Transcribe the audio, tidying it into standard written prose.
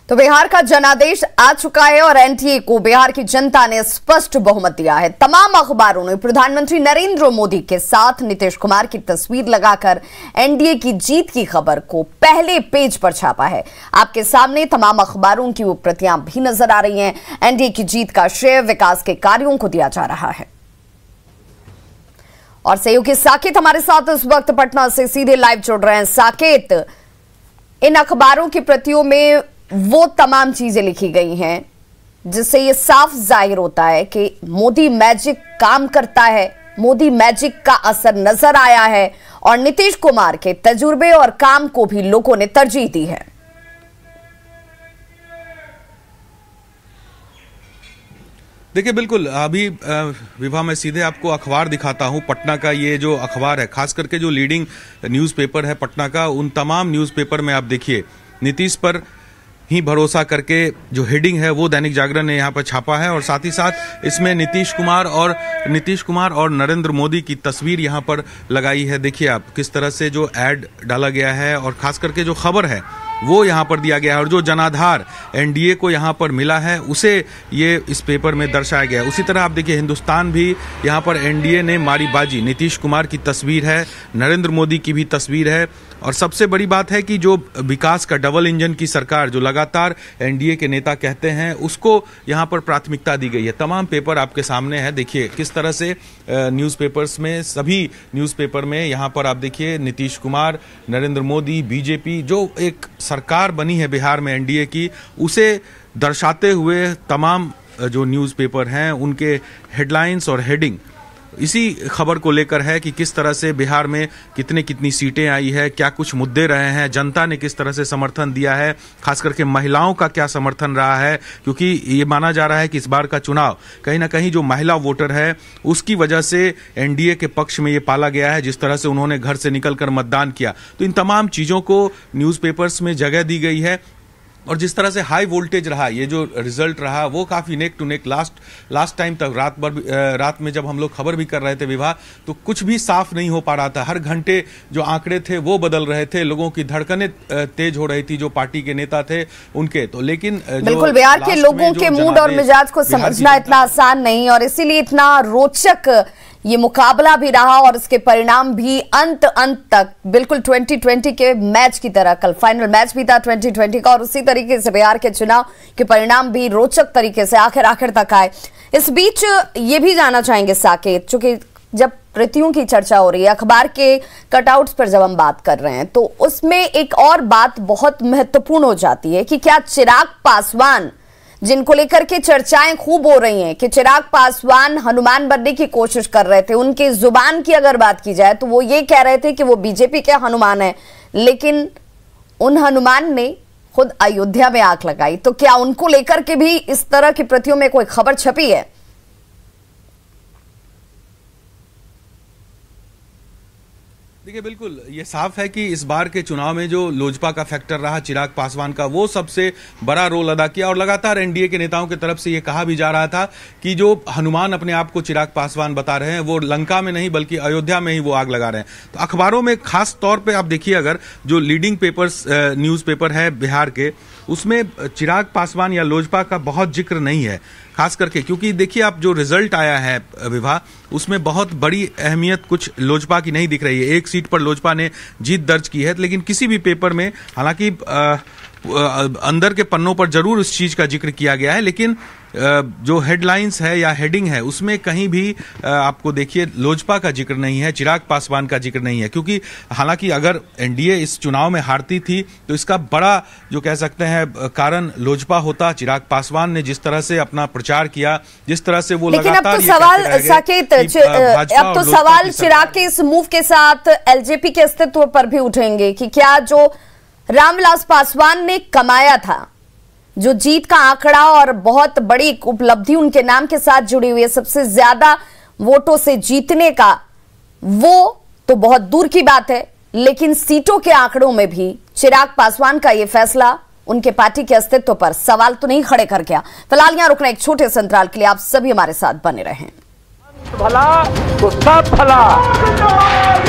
तो बिहार का जनादेश आ चुका है और एनडीए को बिहार की जनता ने स्पष्ट बहुमत दिया है। तमाम अखबारों ने प्रधानमंत्री नरेंद्र मोदी के साथ नीतीश कुमार की तस्वीर लगाकर एनडीए की जीत की खबर को पहले पेज पर छापा है। आपके सामने तमाम अखबारों की वो प्रतियां भी नजर आ रही हैं। एनडीए की जीत का श्रेय विकास के कार्यों को दिया जा रहा है। और सहयोगी साकेत हमारे साथ इस वक्त पटना से सीधे लाइव जुड़ रहे हैं। साकेत, इन अखबारों की प्रतियों में वो तमाम चीजें लिखी गई हैं जिससे ये साफ जाहिर होता है कि मोदी मैजिक काम करता है, मोदी मैजिक का असर नजर आया है और नीतीश कुमार के तजुर्बे और काम को भी लोगों ने तरजीह दी है। देखिए, बिल्कुल अभी विभा मैं सीधे आपको अखबार दिखाता हूं। पटना का ये जो अखबार है, खास करके जो लीडिंग न्यूज़पेपर है पटना का, उन तमाम न्यूज़पेपर में आप देखिए नीतीश पर ही भरोसा करके जो हेडिंग है वो दैनिक जागरण ने यहाँ पर छापा है और साथ ही साथ इसमें नीतीश कुमार और नरेंद्र मोदी की तस्वीर यहाँ पर लगाई है। देखिए आप किस तरह से जो ऐड डाला गया है और खास करके जो खबर है वो यहाँ पर दिया गया है और जो जनाधार एनडीए को यहाँ पर मिला है उसे ये इस पेपर में दर्शाया गया है। उसी तरह आप देखिए हिंदुस्तान भी यहाँ पर एनडीए ने मारी बाजी, नीतीश कुमार की तस्वीर है, नरेंद्र मोदी की भी तस्वीर है और सबसे बड़ी बात है कि जो विकास का डबल इंजन की सरकार जो लगातार एनडीए के नेता कहते हैं उसको यहाँ पर प्राथमिकता दी गई है। तमाम पेपर आपके सामने है, देखिए किस तरह से न्यूज़पेपर्स में, सभी न्यूज़पेपर में यहाँ पर आप देखिए नीतीश कुमार, नरेंद्र मोदी, बीजेपी जो एक सरकार बनी है बिहार में एनडीए की, उसे दर्शाते हुए तमाम जो न्यूज़पेपर हैं उनके हेडलाइंस और हेडिंग इसी खबर को लेकर है कि किस तरह से बिहार में कितनी सीटें आई है, क्या कुछ मुद्दे रहे हैं, जनता ने किस तरह से समर्थन दिया है, खास करके महिलाओं का क्या समर्थन रहा है, क्योंकि ये माना जा रहा है कि इस बार का चुनाव कहीं ना कहीं जो महिला वोटर है उसकी वजह से एनडीए के पक्ष में ये पाला गया है, जिस तरह से उन्होंने घर से निकलकर मतदान किया। तो इन तमाम चीजों को न्यूज़पेपर्स में जगह दी गई है और जिस तरह से हाई वोल्टेज रहा ये जो रिजल्ट रहा वो काफी neck to neck last time तक रात में जब हम लोग खबर भी कर रहे थे विभा, तो कुछ भी साफ नहीं हो पा रहा था। हर घंटे जो आंकड़े थे वो बदल रहे थे, लोगों की धड़कनें तेज हो रही थी जो पार्टी के नेता थे उनके। तो लेकिन बिल्कुल बिहार के लोगों के मूड और मिजाज को समझना इतना आसान नहीं और इसीलिए इतना रोचक ये मुकाबला भी रहा और इसके परिणाम भी अंत तक बिल्कुल 2020 के मैच की तरह, कल फाइनल मैच भी था 2020 का और उसी तरीके से बिहार के चुनाव के परिणाम भी रोचक तरीके से आखिर तक आए। इस बीच ये भी जानना चाहेंगे साकेत, चूंकि जब प्रतियों की चर्चा हो रही है, अखबार के कटआउट्स पर जब हम बात कर रहे हैं तो उसमें एक और बात बहुत महत्वपूर्ण हो जाती है कि क्या चिराग पासवान, जिनको लेकर के चर्चाएं खूब हो रही हैं कि चिराग पासवान हनुमान बनने की कोशिश कर रहे थे, उनकी जुबान की अगर बात की जाए तो वो ये कह रहे थे कि वो बीजेपी के हनुमान हैं, लेकिन उन हनुमान ने खुद अयोध्या में आग लगाई। तो क्या उनको लेकर के भी इस तरह की प्रतियों में कोई खबर छपी है? देखिए, बिल्कुल ये साफ है कि इस बार के चुनाव में जो लोजपा का फैक्टर रहा चिराग पासवान का, वो सबसे बड़ा रोल अदा किया और लगातार एनडीए के नेताओं की तरफ से ये कहा भी जा रहा था कि जो हनुमान अपने आप को चिराग पासवान बता रहे हैं वो लंका में नहीं बल्कि अयोध्या में ही वो आग लगा रहे हैं। तो अखबारों में खास तौर पर आप देखिए, अगर जो लीडिंग पेपर्स न्यूज़पेपर है बिहार के, उसमें चिराग पासवान या लोजपा का बहुत जिक्र नहीं है, खास करके क्योंकि देखिए आप जो रिजल्ट आया है विभा, उसमें बहुत बड़ी अहमियत कुछ लोजपा की नहीं दिख रही है। एक सीट पर लोजपा ने जीत दर्ज की है, लेकिन किसी भी पेपर में, हालांकि अंदर के पन्नों पर जरूर उस चीज का जिक्र किया गया है, लेकिन जो हेडलाइंस है या हेडिंग है उसमें कहीं भी आपको देखिए लोजपा का जिक्र नहीं है, चिराग पासवान का जिक्र नहीं है। क्योंकि हालांकि अगर एनडीए इस चुनाव में हारती थी तो इसका बड़ा जो कह सकते हैं कारण लोजपा होता। चिराग पासवान ने जिस तरह से अपना प्रचार किया, जिस तरह से वो लेकिन अब तो सवाल साकेत, अब तो सवाल चिराग के इस मूव के साथ एलजेपी के अस्तित्व पर भी उठेंगे कि क्या जो रामविलास पासवान ने कमाया था, जो जीत का आंकड़ा और बहुत बड़ी उपलब्धि उनके नाम के साथ जुड़ी हुई है, सबसे ज्यादा वोटों से जीतने का, वो तो बहुत दूर की बात है, लेकिन सीटों के आंकड़ों में भी चिराग पासवान का यह फैसला उनके पार्टी के अस्तित्व पर सवाल तो नहीं खड़े कर गया। फिलहाल यहां रुकना एक छोटे से अंतराल के लिए, आप सभी हमारे साथ बने रहें। भला तो सब भला।